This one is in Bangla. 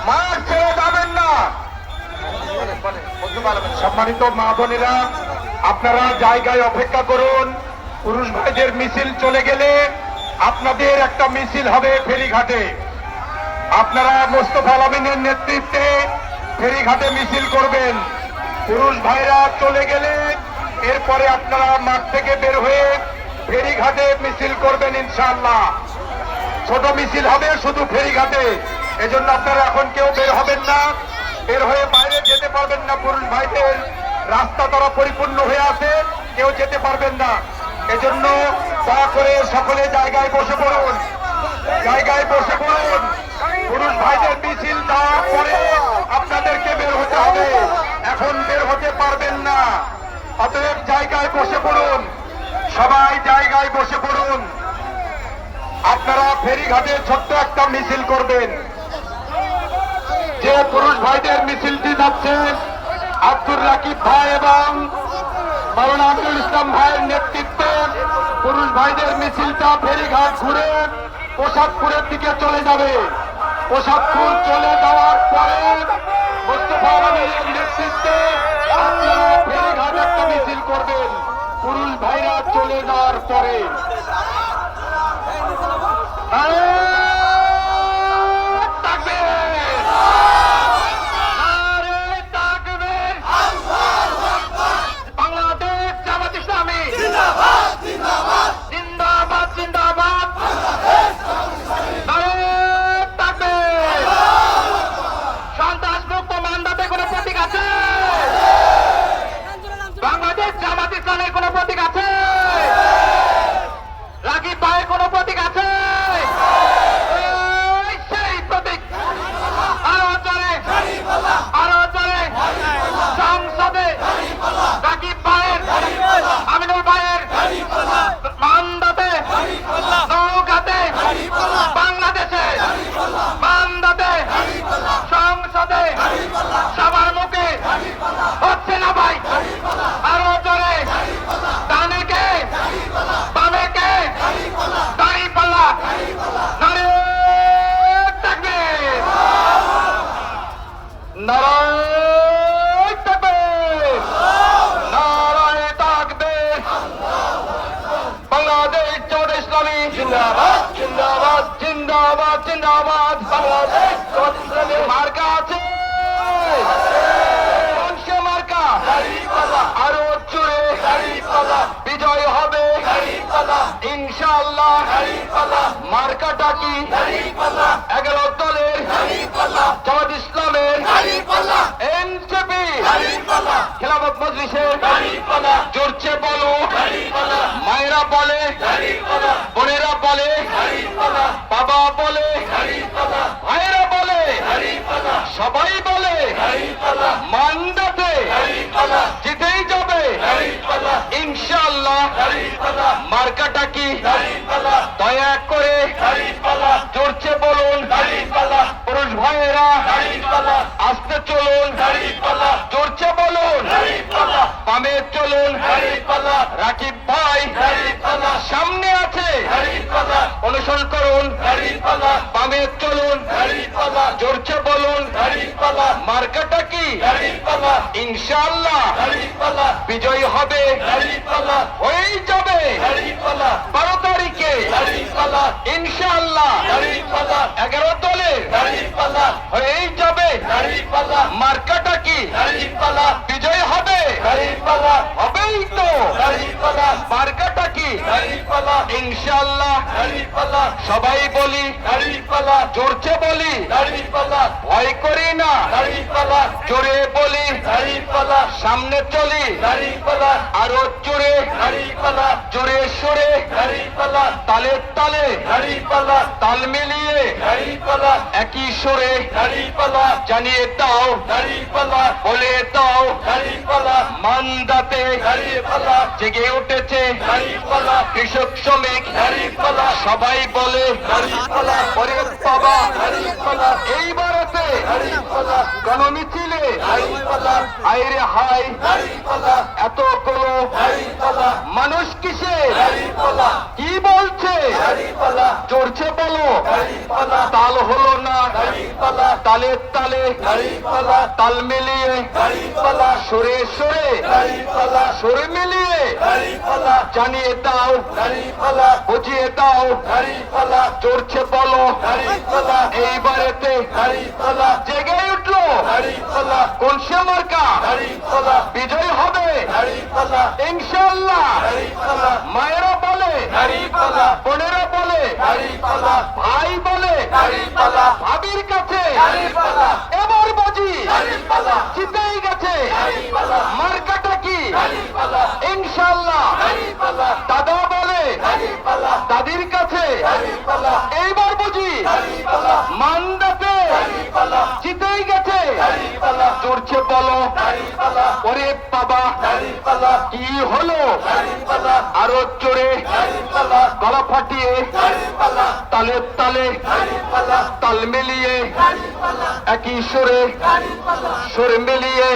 মাঠ ছেড়ে যাবেন না। সম্মানিত মা বোনেরা, আপনারা জায়গায় অপেক্ষা করুন। পুরুষ ভাইদের মিছিল চলে গেলে আপনাদের একটা মিছিল হবে ফেরিঘাটে। আপনারা মোস্তফা আমিনের নেতৃত্বে ফেরিঘাটে মিছিল করবেন। পুরুষ ভাইরা চলে গেলে এরপরে আপনারা মাঠ থেকে বের হয়ে ফেরিঘাটে মিছিল করবেন ইনশাআল্লাহ। ছোট মিছিল হবে শুধু ফেরিঘাটে, এজন্য আপনারা এখন কেউ বের হবেন না, বের হয়ে বাইরে যেতে পারবেন না। পুরুষ ভাইদের রাস্তা তারা পরিপূর্ণ হয়ে আছে, কেউ যেতে পারবেন না। এজন্য দয়া করে সকলে জায়গায় বসে পড়ুন, জায়গায় বসে পড়ুন। পুরুষ ভাইদের মিছিল দেওয়ার পরে আপনাদেরকে বের হতে হবে, এখন বের হতে পারবেন না। অতএব জায়গায় বসে পড়ুন, সবাই জায়গায় বসে পড়ুন। আপনারা ফেরিঘাটে ছোট্ট একটা মিছিল করবেন। যে পুরুষ ভাইদের মিছিলটি যাচ্ছে আব্দুর রাকিব ভাই এবং মাওলানা আমিনুল ইসলাম ভাইয়ের নেতৃত্বে পুরুষ ভাইদের মিছিলটা ফেরিঘাট ঘুরে প্রসাদপুরের দিকে চলে যাবে। প্রসাদপুর চলে যাওয়ার পরে মোস্তফা আমিনের নেতৃত্বে আপনারা ফেরিঘাট একটা মিছিল করবেন পুরুষ ভাইরা চলে যাওয়ার পরে। মার্কা আছে, মার্কা আরো জোরে বিজয় হবে ইনশাআল্লাহ। মার্কাটা কি? 11 দলের জামাত ইসলামের, এনসিপি, খেলাফত মজলিসের। জোরছে বলো, মায়েরা বলে, বোনেরা বলে, বাবা বলে, ভাইরা বলে, সবাই বলে মান্দাতে জিতেই যাবে ইনশাআল্লাহ। মার্কাটা কি? দয়া করে জোরছে বলুন, পুরুষ ভাইয়েরা আসতে চলুন, জোরছে বলুন, বামে চলুন। রাকিব ভাই সামনে আছে, অনুসরণ করুন, বামে চলুন, জোরছে বলুন। মার্কাটা কি? ইনশাআল্লাহ বিজয় হবে, হয়েই যাবে 12 তারিখে ইনশাআল্লাহ। 11 দলের হয়েই যাবে। মার্কাটা কি? বিজয় হবে, হবেই তো। মার্কাটা কি? ইনশাআল্লাহ। সবাই বলি, জোরছে বলি, ভয় করি না, জোরে বলি, সামনে চলি, আরো জোরে, জোরে সরে, তালে তালে, তাল মিলিয়ে একই সরে জানিয়ে দাও, বলে দাও, মান্দাতে জেগে উঠেছে কৃষক শ্রমিক। সবাই বলে ওরে বাবা, এইবারেতে গণমিছিলে আইরে হাই এতগুলো মানুষ কিসে কি বলছে? জোরছে বলো, তাল হলো না, তালে তালে তাল মিলিয়ে সুরে সুরে সুরে মিলিয়ে জানিয়ে দাও বুঝিয়ে দাও চড়ছে বলো এইবারেতে জেগে উঠলো কোন সে মার্কা বিজয় হবে ইনশাআল্লাহ মায়েরা বলে বোনেরা বলে ভাই বলে ভাবির কাছে এবার বাজি জিতেই গেছে মার্কাটা কি ইনশাআল্লাহ দাদা বলে দাদির কাছে এইবার বুঝি মান্দাতে জিতেই গেছে চড়ছে বলো ওরে বাবা কি হলো আরো জোরে গলা ফাটিয়ে তালে তালে তাল মিলিয়ে একই সুরে সুর মিলিয়ে